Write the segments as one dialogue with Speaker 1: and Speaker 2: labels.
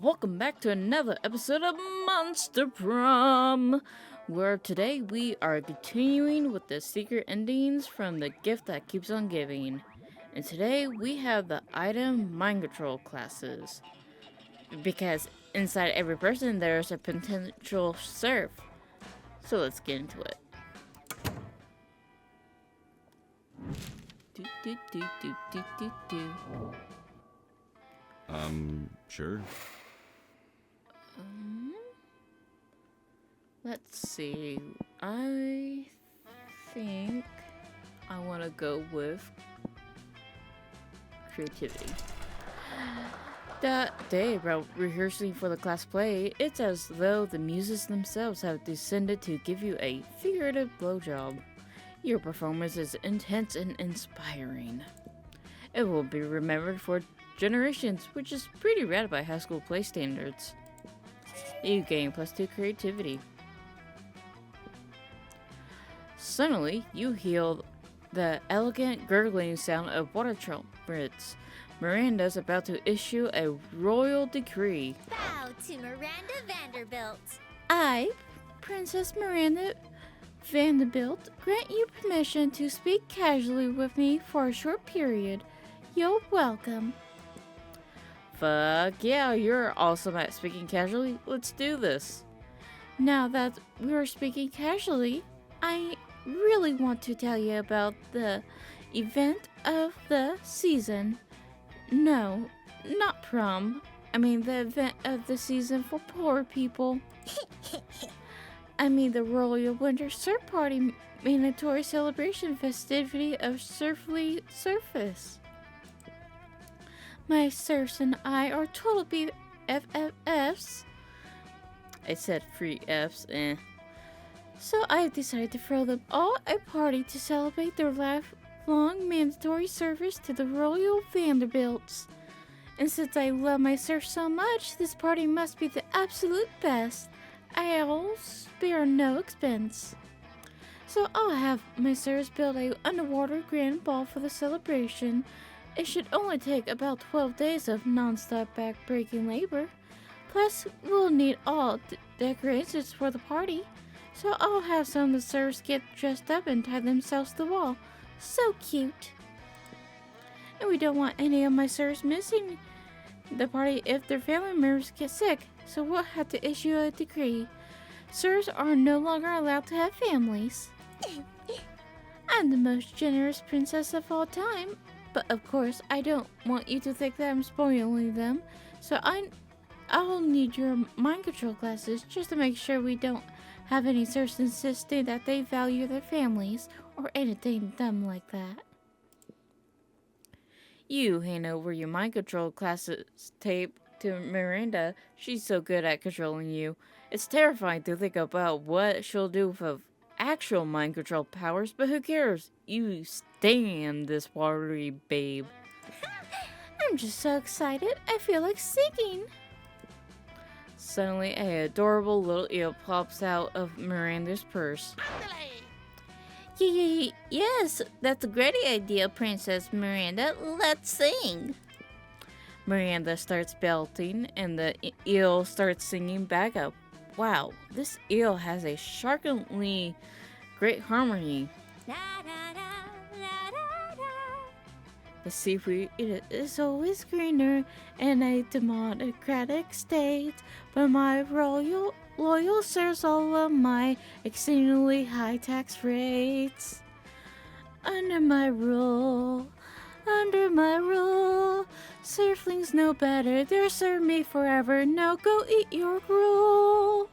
Speaker 1: Welcome back to another episode of Monster Prom, where today we are continuing with the secret endings from The Gift That Keeps on Giving. And today we have the item mind control classes, because inside every person there's a potential serf. So let's get into it. Do, do, do, do, do, do, do.
Speaker 2: Sure.
Speaker 1: Let's see. I think I want to go with creativity. That day, while rehearsing for the class play, it's as though the muses themselves have descended to give you a figurative blowjob. Your performance is intense and inspiring. It will be remembered for generations, which is pretty rad by high school play standards. You gain +2 creativity. Suddenly, you hear the elegant gurgling sound of water trumpets. Miranda's about to issue a royal decree.
Speaker 3: Bow to Miranda Vanderbilt.
Speaker 4: I, Princess Miranda Vanderbilt, grant you permission to speak casually with me for a short period. You're welcome.
Speaker 1: Fuck yeah, you're awesome at speaking casually. Let's do this.
Speaker 4: Now that we're speaking casually, I really want to tell you about the event of the season. No, not prom. I mean the event of the season for poor people. I mean the Royal Winter Surf Party mandatory celebration festivity of Surfly Surface. My serfs and I are total BFFs.
Speaker 1: I said free F's,
Speaker 4: So I decided to throw them all a party to celebrate their lifelong mandatory service to the Royal Vanderbilts. And since I love my serfs so much, this party must be the absolute best. I'll spare no expense. So I'll have my serfs build a underwater grand ball for the celebration. It should only take about 12 days of non-stop back-breaking labor. Plus, we'll need all decorations for the party. So I'll have some of the serfs get dressed up and tie themselves to the wall. So cute. And we don't want any of my serfs missing the party if their family members get sick. So we'll have to issue a decree. Serfs are no longer allowed to have families. I'm the most generous princess of all time. But of course, I don't want you to think that I'm spoiling them. So I'll need your mind control classes just to make sure we don't have any serfs insisting that they value their families or anything dumb like that.
Speaker 1: You hand over your mind control classes tape to Miranda. She's so good at controlling you. It's terrifying to think about what she'll do with actual mind control powers, but who cares? You stand this watery babe.
Speaker 4: I'm just so excited, I feel like singing.
Speaker 1: Suddenly, an adorable little eel pops out of Miranda's purse.
Speaker 4: Yes, that's a great idea, Princess Miranda. Let's sing.
Speaker 1: Miranda starts belting, and the eel starts singing back up. Wow, this eel has a shockingly great harmony. The seaweed is always greener in a democratic state, but my loyal serfs all love my exceedingly high tax rates. Under my rule, surflings know better, they'll serve me forever, now go eat your gruel.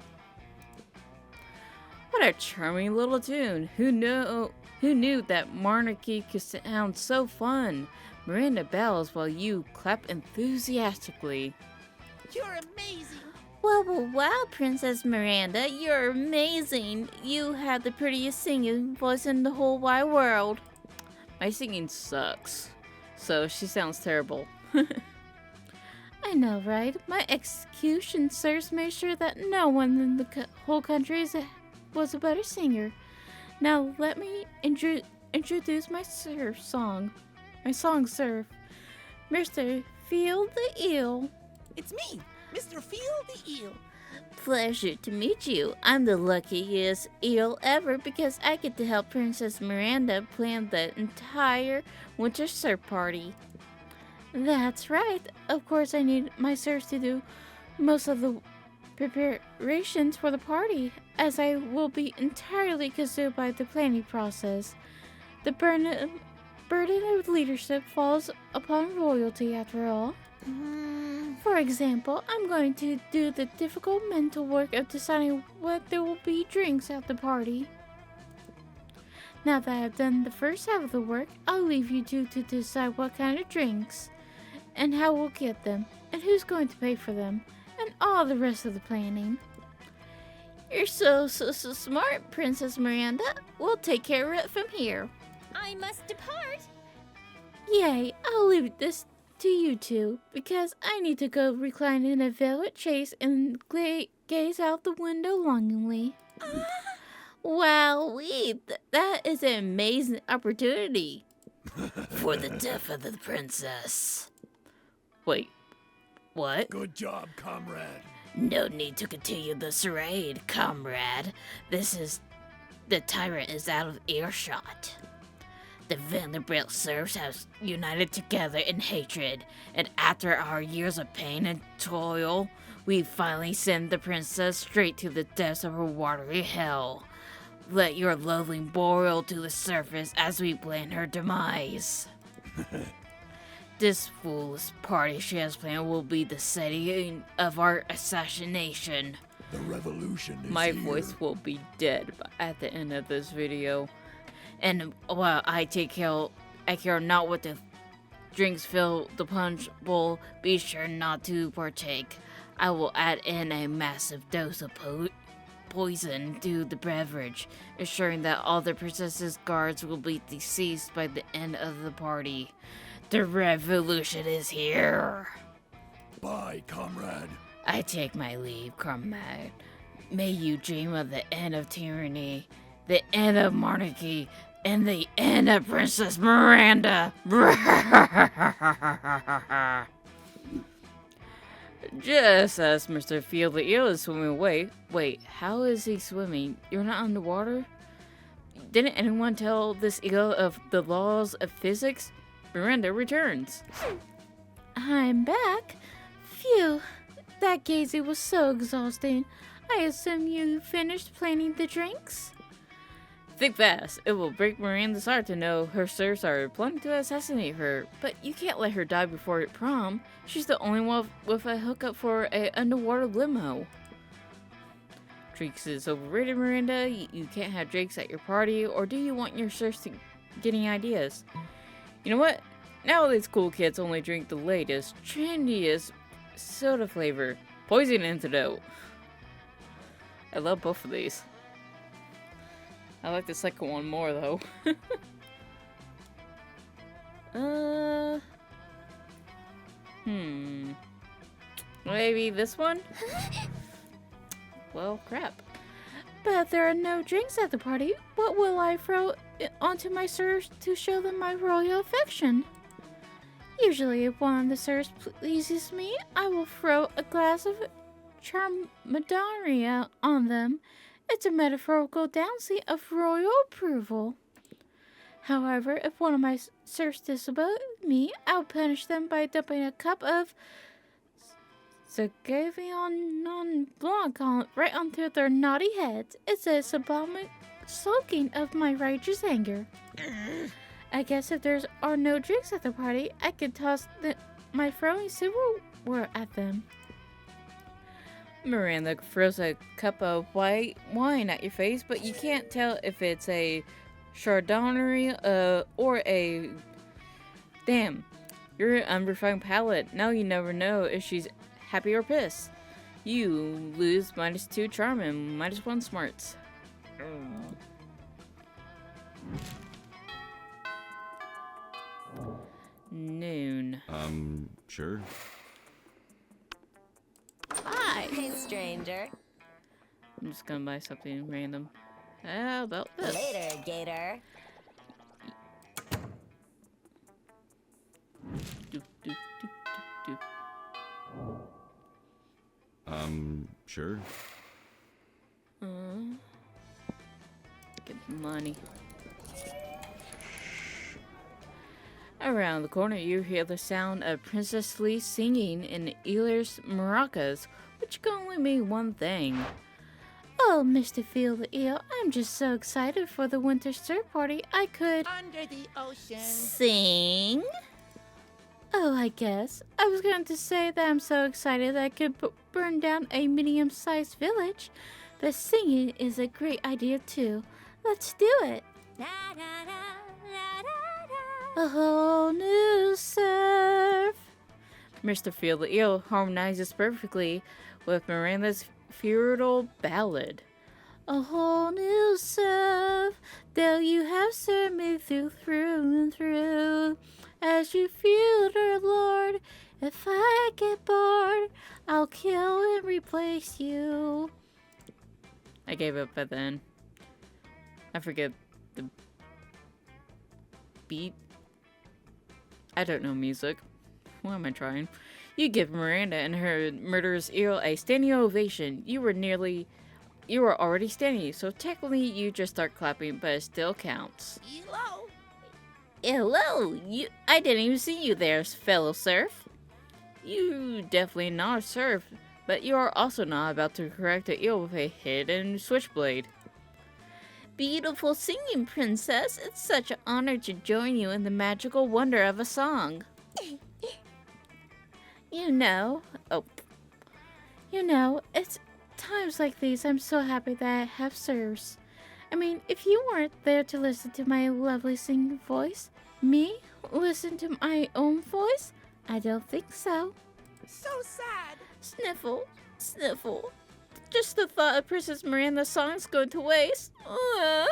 Speaker 1: What a charming little tune. Who knew that monarchy could sound so fun? Miranda bows while you clap enthusiastically.
Speaker 3: You're amazing.
Speaker 4: Wow, Princess Miranda, you're amazing. You have the prettiest singing voice in the whole wide world.
Speaker 1: My singing sucks, so she sounds terrible.
Speaker 4: I know, right? My execution serfs made sure that no one in the whole country was a better singer. Now let me introduce my surf song. My song, Surf. Mr. Feel the Eel.
Speaker 3: It's me. Mr. Feel the Eel.
Speaker 4: Pleasure to meet you. I'm the luckiest eel ever because I get to help Princess Miranda plan the entire winter surf party. That's right. Of course, I need my serfs to do most of the preparations for the party, as I will be entirely consumed by the planning process. The burden of leadership falls upon royalty, after all. For example, I'm going to do the difficult mental work of deciding what there will be drinks at the party. Now that I've done the first half of the work, I'll leave you two to decide what kind of drinks, and how we'll get them, and who's going to pay for them, and all the rest of the planning. You're so smart, Princess Miranda. We'll take care of it from here.
Speaker 3: I must depart.
Speaker 4: Yay, I'll leave this to you two, because I need to go recline in a velvet chaise and gaze out the window longingly. Wow, that is an amazing opportunity. For the death of the princess. Wait, what?
Speaker 2: Good job, comrade.
Speaker 4: No need to continue the charade, comrade. The tyrant is out of earshot. The Vanderbilt serfs have united together in hatred, and after our years of pain and toil, we finally send the princess straight to the depths of her watery hell. Let your loathing boil to the surface as we plan her demise. This foolish party she has planned will be the setting of our assassination.
Speaker 2: The revolution is
Speaker 1: My
Speaker 2: here.
Speaker 1: voice will be dead at the end of this video.
Speaker 4: And while I care not what the drinks fill the punch bowl, be sure not to partake. I will add in a massive dose of poison to the beverage, ensuring that all the princess's guards will be deceased by the end of the party. The revolution is here.
Speaker 2: Bye, comrade.
Speaker 4: I take my leave, comrade. May you dream of the end of tyranny, the end of monarchy, and the end of Princess Miranda.
Speaker 1: Just as Mr. Field the Eel is swimming away. Wait, how is he swimming? You're not underwater? Didn't anyone tell this eel of the laws of physics? Miranda returns.
Speaker 4: I'm back. Phew, that gazing was so exhausting. I assume you finished planning the drinks?
Speaker 1: Think fast. It will break Miranda's heart to know her serfs are planning to assassinate her. But you can't let her die before prom. She's the only one with a hookup for an underwater limo. Drinks is overrated, Miranda. You can't have drinks at your party. Or do you want your serfs to get any ideas? You know what? Nowadays cool kids only drink the latest, trendiest soda flavor. Poison antidote. I love both of these. I like the second one more, though. Maybe this one? Well, crap.
Speaker 4: But there are no drinks at the party. What will I throw onto my serfs to show them my royal affection? Usually, if one of the serfs pleases me, I will throw a glass of charmadaria on them. It's a metaphorical downsing of royal approval. However, if one of my serfs disobey me, I'll punish them by dumping a cup of Sauvignon non Blanc right onto their naughty heads. It's a sublime soaking of my righteous anger. I guess if there are no drinks at the party, I could toss my throwing silverware at them.
Speaker 1: Miranda throws a cup of white wine at your face, but you can't tell if it's a Chardonnay or a... Damn, you're an unrefined palate. Now you never know if she's happy or pissed. You lose -2 charm and -1 smarts. Noon.
Speaker 5: Sure.
Speaker 3: Hi, stranger.
Speaker 1: I'm just gonna buy something random. How about this?
Speaker 3: Later, Gator.
Speaker 1: Doop, doop, doop, doop, doop.
Speaker 5: Sure.
Speaker 1: Get money. Around the corner, you hear the sound of Princess Lee singing in Ealer's maracas, which can only mean one thing.
Speaker 4: Oh, Mr. Field the Eel, I'm just so excited for the winter surf party I could
Speaker 3: Under the ocean.
Speaker 4: sing. Oh, I guess. I was going to say that I'm so excited that I could burn down a medium-sized village, but singing is a great idea too. Let's do it.
Speaker 3: Da, da, da, da, da, da.
Speaker 4: A whole new surf.
Speaker 1: Mr. Field the Eel harmonizes perfectly with Miranda's feudal ballad.
Speaker 4: A whole new surf, though you have served me through and through. As you feudal lord, if I get bored, I'll kill and replace you.
Speaker 1: I gave up by then. I forget the beat. I don't know music. Why am I trying? You give Miranda and her murderous eel a standing ovation. You were already standing, so technically you just start clapping, but it still counts.
Speaker 3: Hello.
Speaker 1: Hello! I didn't even see you there, fellow serf. You definitely not a serf, but you are also not about to correct the eel with a hidden switchblade. Beautiful singing, princess. It's such an honor to join you in the magical wonder of a song.
Speaker 4: You know, it's times like these I'm so happy that I have serfs. I mean, if you weren't there to listen to my lovely singing voice, me listen to my own voice? I don't think so.
Speaker 3: So sad.
Speaker 1: Sniffle, sniffle. Just the thought of Princess Miranda's song's going to waste.
Speaker 4: Oh,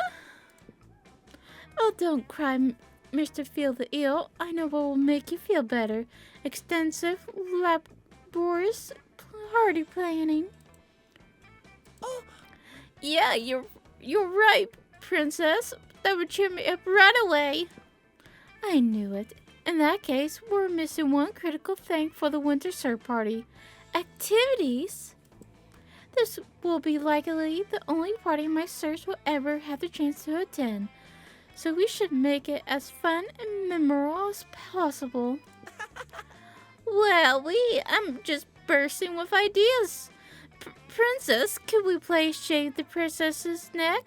Speaker 4: don't cry, Mr. Field the Eel. I know what will make you feel better. Extensive, laborious party planning.
Speaker 3: Oh,
Speaker 4: Yeah, you're right, princess. That would cheer me up right away. I knew it. In that case, we're missing one critical thing for the winter surf party. Activities. This will be likely the only party my serfs will ever have the chance to attend. So we should make it as fun and memorable as possible. I'm just bursting with ideas. Princess, could we please shave the princess's neck?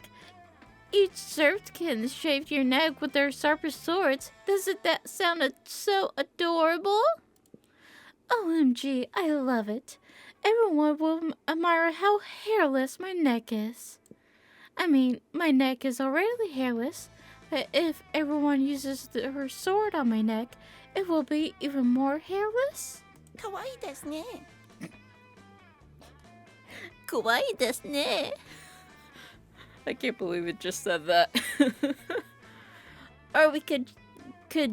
Speaker 4: Each serf can shave your neck with their sharpest swords. Doesn't that sound so adorable? OMG, I love it. Everyone will admire how hairless my neck is. I mean, my neck is already hairless, but if everyone uses her sword on my neck, it will be even more hairless.
Speaker 3: kawaii desu ne.
Speaker 4: Kawaii desu ne.
Speaker 1: I can't believe it just said that.
Speaker 4: Or we could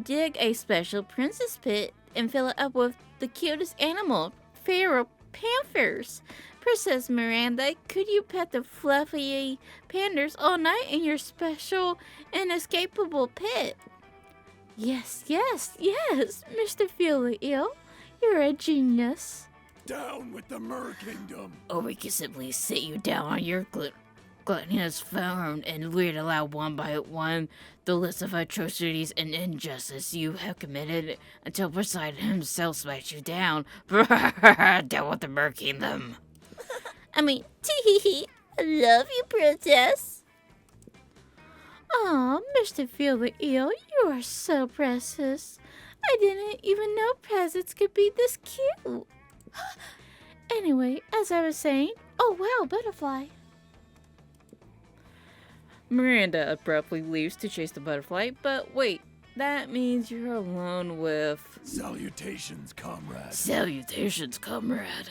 Speaker 4: dig a special princess pit and fill it up with the cutest animal, pharaoh panthers. Princess Miranda, could you pet the fluffy pandas all night in your special inescapable pit? Yes, Mr. Field the Eel, you're a genius.
Speaker 2: Down with the Mer Kingdom.
Speaker 1: Or we can simply sit you down on your gluttonous throne and read aloud one by one the list of atrocities and injustice you have committed until Poseidon himself smacks you down. Down with the Mer Kingdom.
Speaker 4: I mean, tee-hee-hee, I love you, princess. Aw, Mr. Field the Eel, you are so precious. I didn't even know presents could be this cute. Anyway, as I was saying, oh wow, butterfly.
Speaker 1: Miranda abruptly leaves to chase the butterfly, but wait, that means you're alone with...
Speaker 2: Salutations, comrade.
Speaker 1: Salutations, comrade.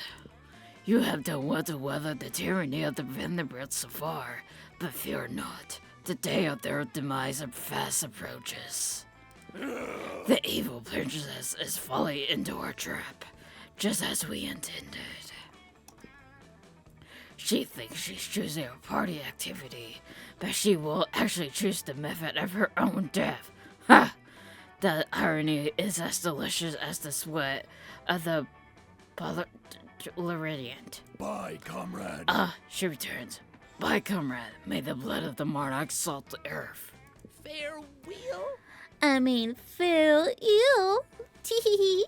Speaker 1: You have done well to weather the tyranny of the Vanderbilts so far, but fear not. The day of their demise fast approaches. The evil princess is falling into our trap, just as we intended. She thinks she's choosing a party activity, but she will actually choose the method of her own death. Ha! The irony is as delicious as the sweat of the Radiant.
Speaker 2: Bye, comrade.
Speaker 1: She returns. Bye, comrade. May the blood of the monarch salt the earth.
Speaker 3: Farewell?
Speaker 4: I mean, Phil, ew. Tee.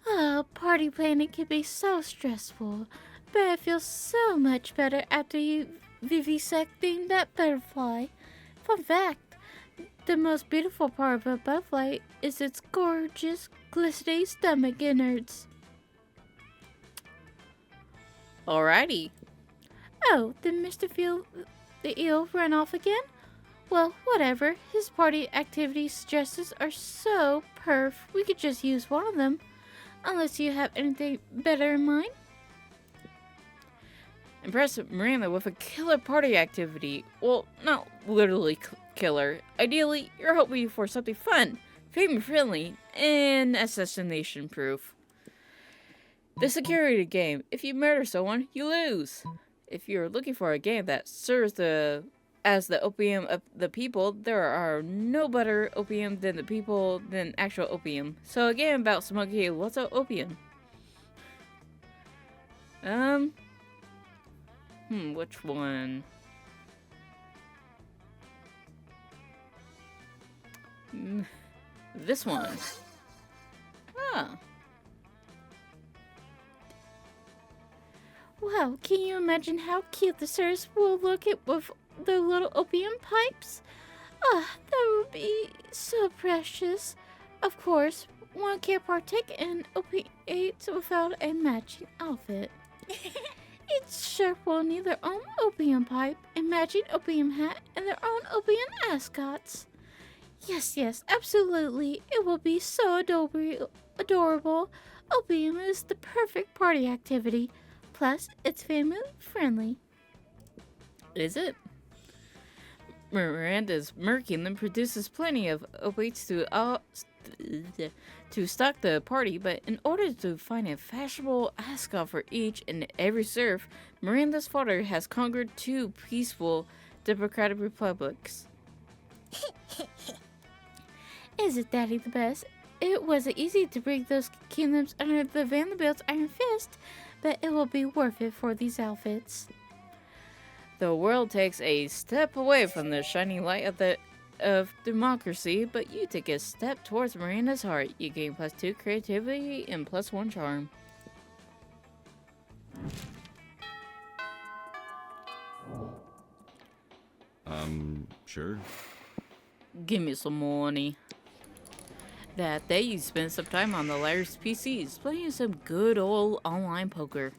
Speaker 4: Oh, party planning can be so stressful, but I feel so much better after you vivisecting that butterfly. Fun fact, the most beautiful part of a butterfly is its gorgeous, glistening stomach innards.
Speaker 1: Alrighty.
Speaker 4: Oh, did Mr. Phil the eel run off again? Well, whatever. His party activity suggestions are so perf, we could just use one of them. Unless you have anything better in mind.
Speaker 1: Impress Miranda with a killer party activity. Well, not literally killer. Ideally, you're hoping for something fun, family-friendly, and assassination-proof. The security game. If you murder someone, you lose. If you're looking for a game that serves as the opium of the people, there are no better opium than the people than actual opium. So a game about smoking lots of opium. Which one? This one. Ah.
Speaker 4: Wow, can you imagine how cute the serfs will look at with their little opium pipes? Ah, that would be so precious. Of course, one can't partake in opiates without a matching outfit. Each serf will need their own opium pipe, a matching opium hat, and their own opium ascots. Yes, absolutely. It will be so adorable. Opium is the perfect party activity. Plus, it's family friendly.
Speaker 1: Is it? Miranda's Merkingdom produces plenty of opiates to stock the party, but in order to find a fashionable ascot for each and every serf, Miranda's father has conquered 2 peaceful democratic republics.
Speaker 4: Isn't Daddy the best? It wasn't easy to bring those kingdoms under the Vanderbilt's iron fist, but it will be worth it for these outfits.
Speaker 1: The world takes a step away from the shining light of democracy, but you take a step towards Miranda's heart. You gain +2 creativity and +1 charm.
Speaker 5: Sure.
Speaker 1: Give me some money. That day you spent some time on the liar's PCs, playing some good old online poker.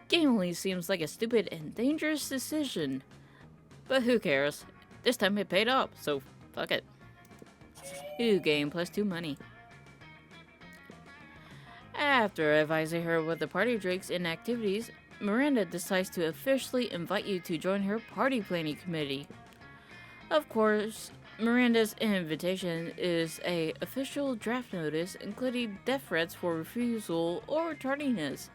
Speaker 1: Gaming seems like a stupid and dangerous decision, but who cares? This time it paid off, so fuck it. You gain +2 money. After advising her with the party drinks and activities, Miranda decides to officially invite you to join her party planning committee. Of course, Miranda's invitation is a official draft notice including death threats for refusal or tardiness,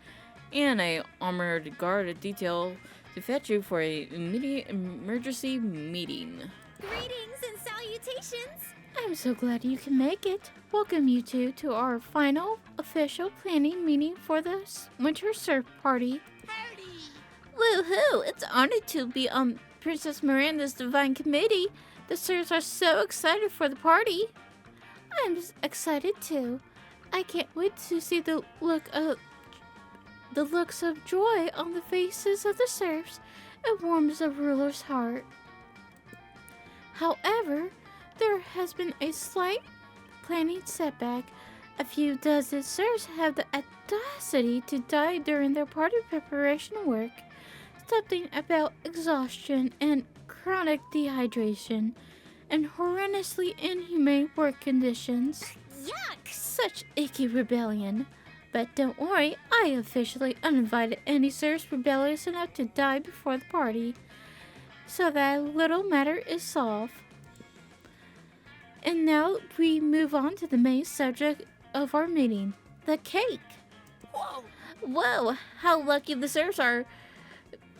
Speaker 1: and a armored guard detail to fetch you for a immediate emergency meeting.
Speaker 3: Greetings and salutations!
Speaker 4: I'm so glad you can make it. Welcome you two to our final official planning meeting for the Winter Surf Party.
Speaker 3: Howdy!
Speaker 4: Woohoo! It's an honor to be on Princess Miranda's Divine Committee. The Sirs are so excited for the party. I'm excited too. I can't wait to see the looks of joy on the faces of the serfs. It warms a ruler's heart. However, there has been a slight planning setback. A few dozen serfs have the audacity to die during their party preparation work. Something about exhaustion and chronic dehydration and horrendously inhumane work conditions.
Speaker 3: Yuck!
Speaker 4: Such icky rebellion. But don't worry, I officially uninvited any serfs rebellious enough to die before the party, so that little matter is solved. And now we move on to the main subject of our meeting, the cake. Whoa, how lucky the serfs are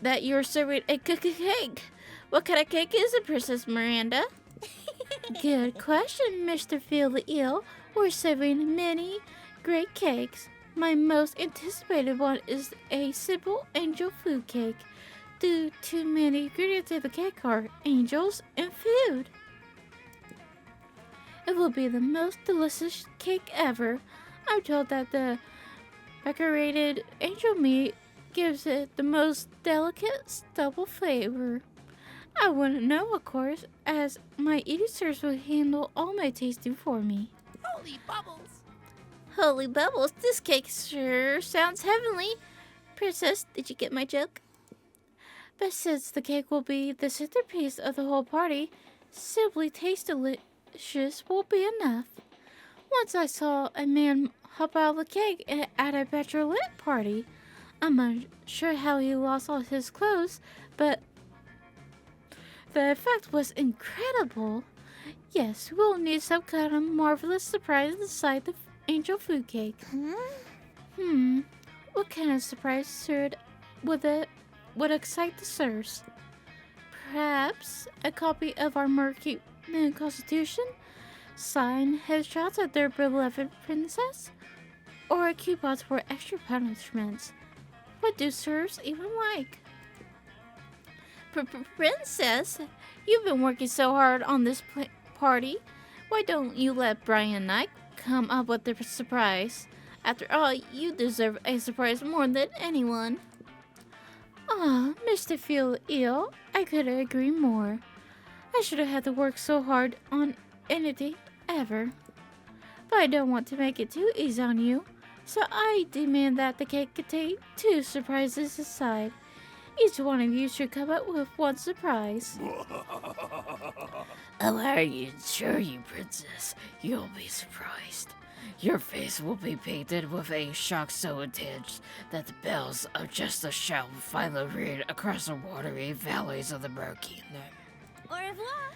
Speaker 4: that you're serving a cake. What kind of cake is it, Princess Miranda? Good question, Mr. Phil the Eel. We're serving many great cakes. My most anticipated one is a simple angel food cake. Due to many ingredients in the cake are angels and food. It will be the most delicious cake ever. I'm told that the decorated angel meat gives it the most delicate double flavor. I wouldn't know, of course, as my eating serfs will handle all my tasting for me.
Speaker 3: Holy bubbles!
Speaker 4: Holy bubbles, this cake sure sounds heavenly. Princess, did you get my joke? But since the cake will be the centerpiece of the whole party, simply taste delicious will be enough. Once I saw a man hop out of the cake at a bachelorette party. I'm unsure how he lost all his clothes, but the effect was incredible. Yes, we'll need some kind of marvelous surprise inside the angel food cake. What kind of surprise would excite the serfs? Perhaps a copy of our murky constitution, signed headshots of their beloved princess, or coupons for extra punishments. What do serfs even like? Princess, you've been working so hard on this party. Why don't you let Brian and I come up with the surprise? After all, you deserve a surprise more than anyone. Ah, Mr. Feel Ill, I couldn't agree more. I shouldn't have to work so hard on anything ever. But I don't want to make it too easy on you, so I demand that the cake contain 2 surprises inside. Each one of you should come up with 1 surprise.
Speaker 1: Allow you assure you, princess, you'll be surprised. Your face will be painted with a shock so intense that the bells of just a shout will finally ring across the watery valleys of the Mer Kingdom.
Speaker 3: Au revoir!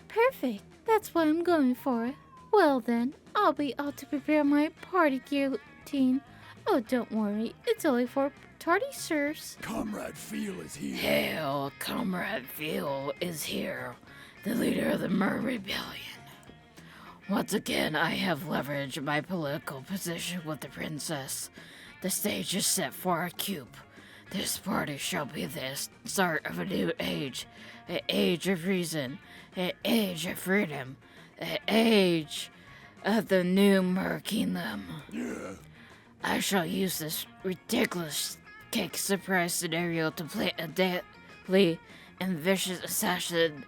Speaker 4: Perfect. That's what I'm going for. Well then, I'll be off to prepare my party guillotine. Oh, don't worry. It's only for tardy serfs.
Speaker 2: Comrade Feel is here.
Speaker 1: Hail, Comrade Phil is here, the leader of the Mer Rebellion. Once again, I have leveraged my political position with the princess. The stage is set for a coup. This party shall be the start of a new age. An age of reason. An age of freedom. An age of the new Mer Kingdom.
Speaker 2: Yeah.
Speaker 1: I shall use this ridiculous cake surprise scenario to plant a deadly and vicious assassin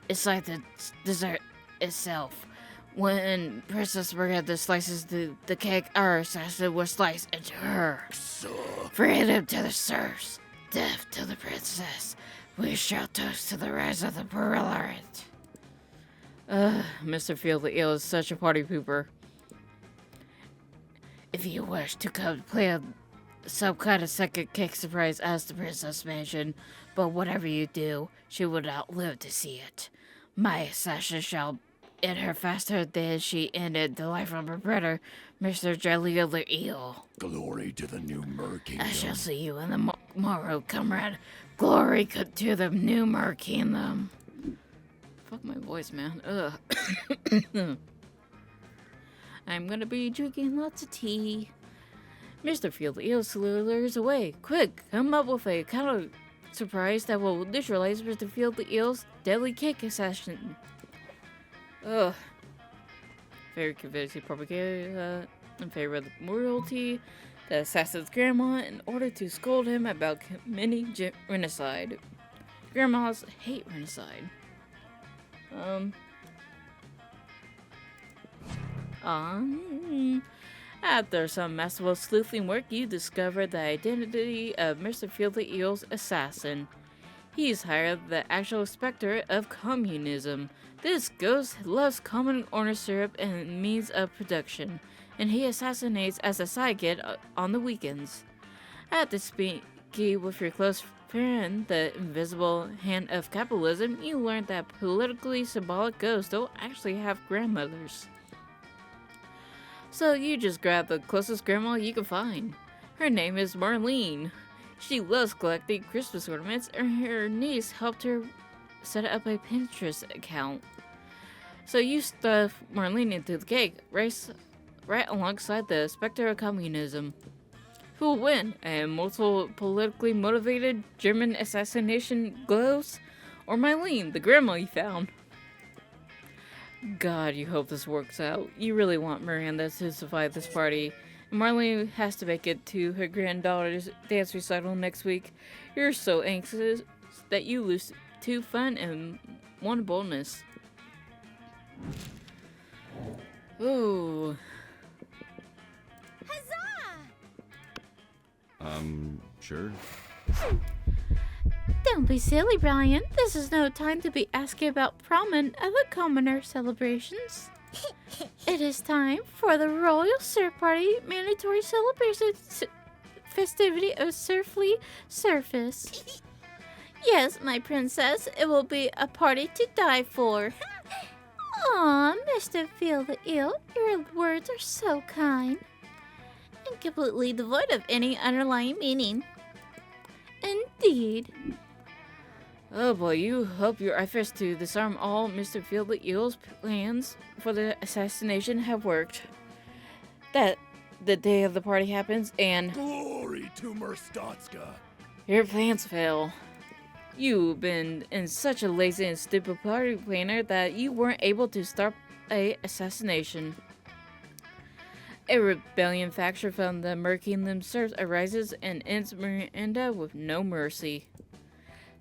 Speaker 1: inside the dessert itself. When Princess Miranda slices the cake, our assassin will slice into her. Freedom to the serfs, death to the princess. We shall toast to the rise of the proletariat. Mr. Feel the Ill is such a party pooper. If you wish to come plan some kind of second cake surprise, as the princess mentioned, but whatever you do, she will not live to see it. My assassin shall end her faster than she ended the life of her brother, Mr. Jaleel the Eel.
Speaker 2: Glory to the new Mer Kingdom.
Speaker 1: I shall see you in the morrow, comrade. Glory to the new Mer Kingdom. Fuck my voice, man. Ugh. I'm gonna be drinking lots of tea. Mr. Field Eel slithers away. Quick, come up with a counter surprise that will neutralize Mr. Field Eel's deadly cake assassin. Ugh. Very convincing propaganda in favor of the royalty, the assassin's grandma, in order to scold him about committing genocide. Grandmas hate genocide. After some masterful sleuthing work, you discover the identity of Mr. Field the Eel's assassin. He's hired the actual specter of communism. This ghost loves common order syrup and means of production, and he assassinates as a sidekick on the weekends. After speaking with your close friend, the invisible hand of capitalism, you learn that politically symbolic ghosts don't actually have grandmothers. So you just grab the closest grandma you can find. Her name is Marlene. She loves collecting Christmas ornaments, and her niece helped her set up a Pinterest account. So you stuff Marlene into the cake, race right alongside the specter of communism. Who will win? A multiple politically motivated German assassination ghost? Or Mylene, the grandma you found? God, you hope this works out. You really want Miranda to survive this party. And Marlene has to make it to her granddaughter's dance recital next week. You're so anxious that you lose two fun and one bonus. Ooh.
Speaker 5: Sure.
Speaker 4: Don't be silly, Brian. This is no time to be asking about prom and other commoner celebrations. It is time for the Royal Surf Party mandatory celebration festivity of Surfly Surface. Yes, my princess, it will be a party to die for. Aw, Mr. Feel the Ill, your words are so kind. And completely devoid of any underlying meaning. Indeed.
Speaker 1: Oh boy, you hope your efforts to disarm all Mr. Field the Eel's plans for the assassination have worked. That the day of the party happens and
Speaker 2: Glory to Merstatska.
Speaker 1: your plans fail. You've been in such a lazy and stupid party planner that you weren't able to start a assassination. A rebellion faction from the Merkingdom serfs arises and ends Miranda with no mercy.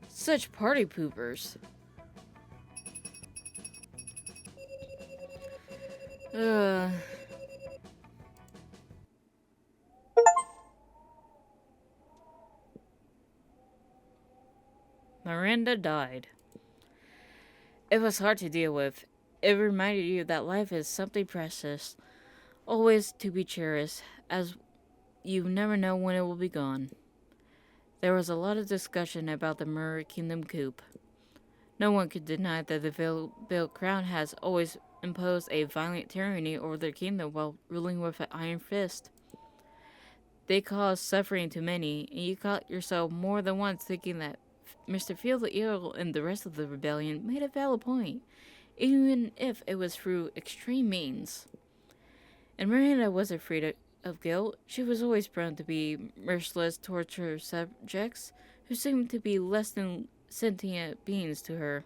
Speaker 1: Such party poopers. Miranda died. It was hard to deal with. It reminded you that life is something precious, always to be cherished, as you never know when it will be gone. There was a lot of discussion about the Murray Kingdom coup. No one could deny that the Veil Crown has always imposed a violent tyranny over their kingdom while ruling with an iron fist. They caused suffering to many, and you caught yourself more than once thinking that Mr. Field the Earl and the rest of the rebellion made a valid point, even if it was through extreme means. And Miranda wasn't free of guilt. She was always prone to be merciless towards her subjects, who seemed to be less than sentient beings to her.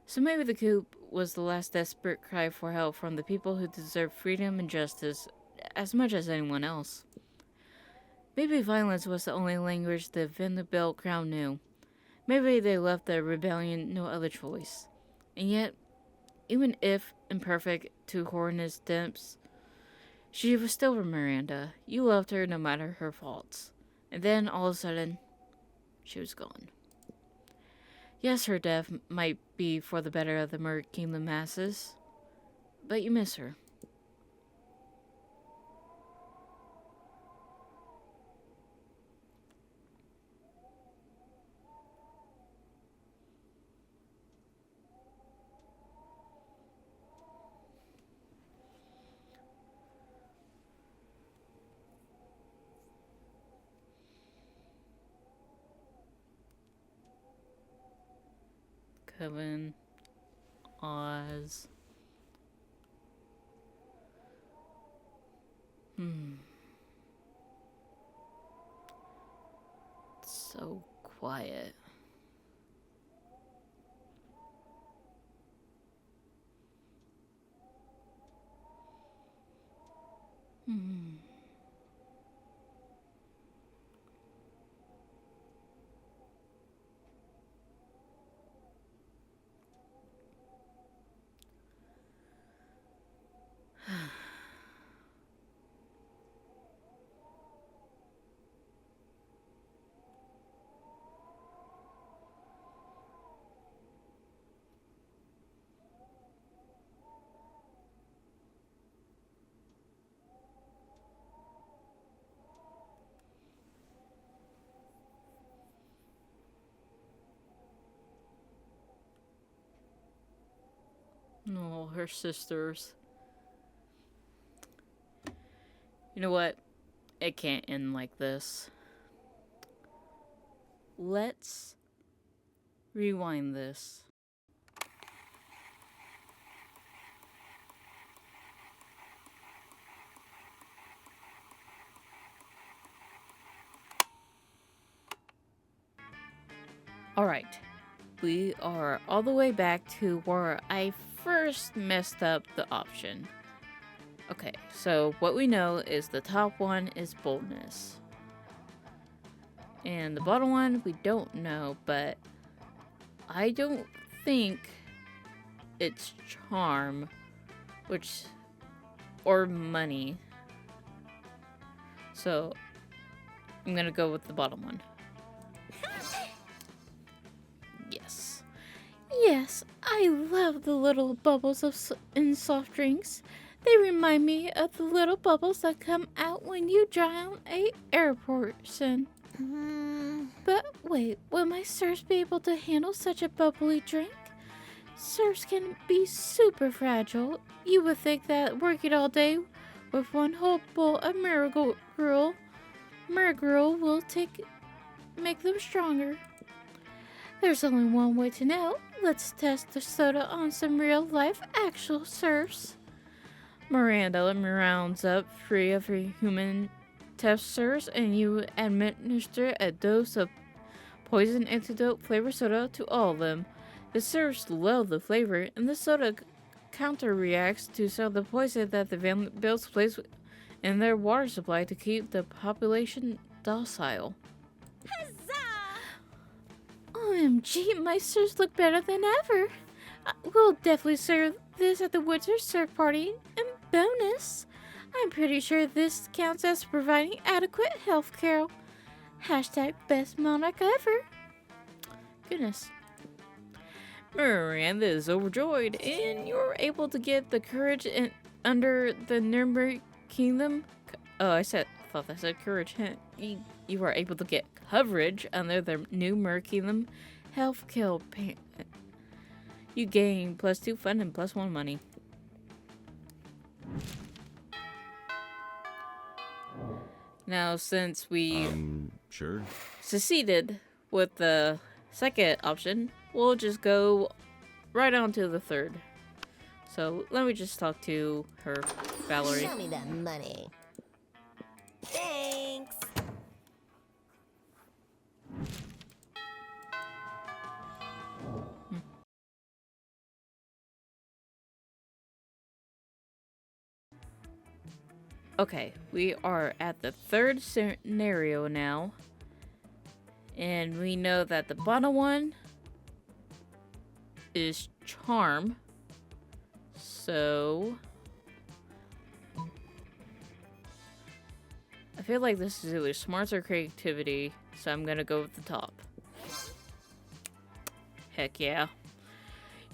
Speaker 1: So maybe the coup was the last desperate cry for help from the people who deserve freedom and justice as much as anyone else. Maybe violence was the only language the Vanderbilt Crown knew. Maybe they left the rebellion no other choice. And yet, even if imperfect to horrendous depths, she was still Miranda. You loved her no matter her faults. And then, all of a sudden, she was gone. Yes, her death might be for the better of the Mer Kingdom masses, but you miss her. Coven, Oz. It's so quiet. Oh, her sisters. You know what? It can't end like this. Let's rewind this. Alright, we are all the way back to where I first messed up the option. Okay, so what we know is the top one is boldness. And the bottom one we don't know, but I don't think it's charm, or money. So I'm gonna go with the bottom one. Yes.
Speaker 4: Yes, I love the little bubbles in soft drinks. They remind me of the little bubbles that come out when you drown a airport person. But wait, will my serfs be able to handle such a bubbly drink? Serfs can be super fragile. You would think that working all day with one whole bowl of Marigold will make them stronger. There's only one way to know. Let's test the soda on some real-life actual serfs.
Speaker 1: Miranda rounds up 3 of her human testers, and you administer a dose of poison antidote flavored soda to all of them. The serfs love the flavor, and the soda counter-reacts to some of the poison that the Vanderbilts place in their water supply to keep the population docile.
Speaker 4: OMG, my serfs look better than ever. We'll definitely serve this at the winter surf party. And bonus, I'm pretty sure this counts as providing adequate health care. Hashtag best monarch ever.
Speaker 1: Goodness. Miranda is overjoyed, and you're able to get the courage under the Nuremberg Kingdom. Oh, thought that said courage. You are able to get coverage under the new Mer Kingdom health care. You gain +2 fun and +1 money. Now, since we
Speaker 5: Sure.
Speaker 1: succeeded with the second option, we'll just go right on to the third. So let me just talk to her, Valerie.
Speaker 3: Show me that money. Thanks.
Speaker 1: Okay, we are at the third scenario now. And we know that the bottom one is charm. So I feel like this is either smarts or creativity, so I'm gonna go with the top. Heck yeah.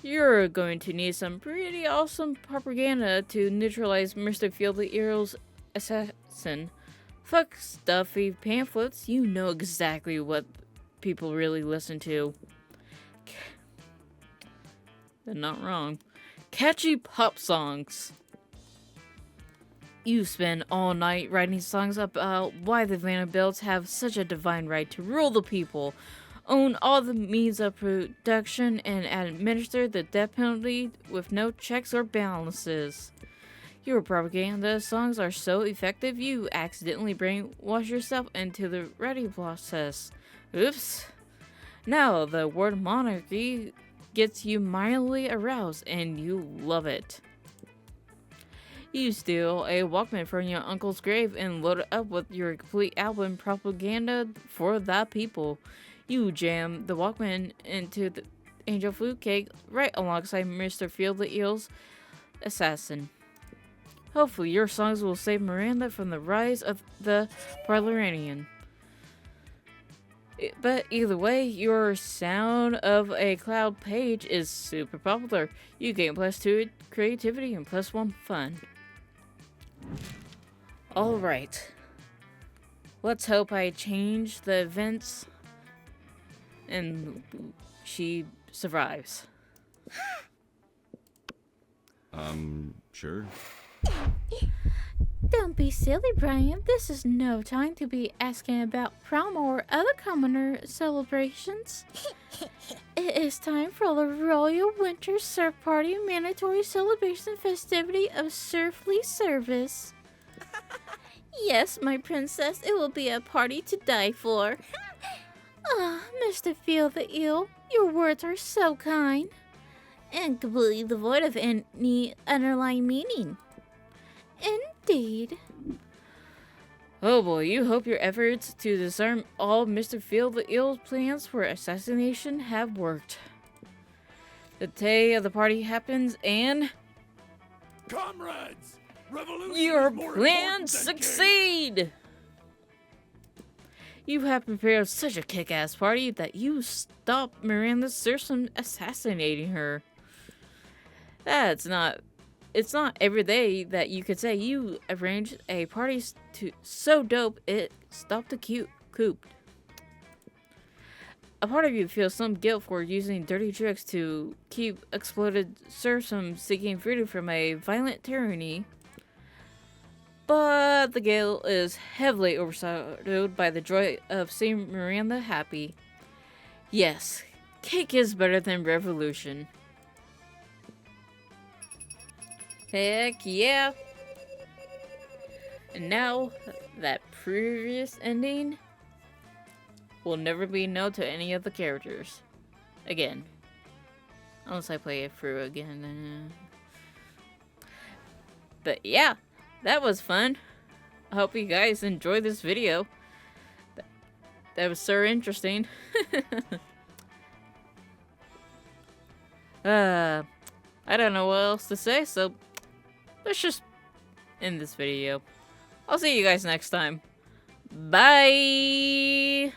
Speaker 1: You're going to need some pretty awesome propaganda to neutralize Mr. Field the Earl's assassin. Fuck stuffy pamphlets, you know exactly what people really listen to. They're not wrong. Catchy pop songs. You spend all night writing songs about why the Vanderbilts have such a divine right to rule the people, own all the means of production, and administer the death penalty with no checks or balances. Your propaganda songs are so effective you accidentally brainwash yourself into the ready process. Oops. Now the word monarchy gets you mildly aroused and you love it. You steal a Walkman from your uncle's grave and load it up with your complete album propaganda for the people. You jam the Walkman into the angel food cake right alongside Mr. Field the Eel's assassin. Hopefully your songs will save Miranda from the rise of the Parliamentarian. But either way, your Sound of a Cloud page is super popular. You gain +2 creativity and +1 fun. Alright. Let's hope I change the events and she survives.
Speaker 5: Sure.
Speaker 4: Don't be silly, Brian. This is no time to be asking about prom or other commoner celebrations. It is time for the Royal Winter Surf Party mandatory celebration festivity of surfly service. Yes, my princess, it will be a party to die for. Ah, Mr. Feel the Ill, your words are so kind. And completely devoid of any underlying meaning. Indeed.
Speaker 1: Oh boy, you hope your efforts to disarm all Mr. Feel the Ill's plans for assassination have worked. The day of the party happens and
Speaker 2: Comrades! Revolution
Speaker 1: your
Speaker 2: is more
Speaker 1: plans
Speaker 2: important than
Speaker 1: succeed! You have prepared such a kick-ass party that you stopped Miranda's serfs from assassinating her. It's not every day that you could say you arranged a party so dope it stopped the coup. A part of you feels some guilt for using dirty tricks to keep exploded serfs from seeking freedom from a violent tyranny. But the guilt is heavily overshadowed by the joy of seeing Miranda happy. Yes, cake is better than revolution. Heck yeah! And now, that previous ending will never be known to any of the characters. Again. Unless I play it through again. But yeah, that was fun. I hope you guys enjoyed this video. That was so interesting. I don't know what else to say, so let's just end this video. I'll see you guys next time. Bye!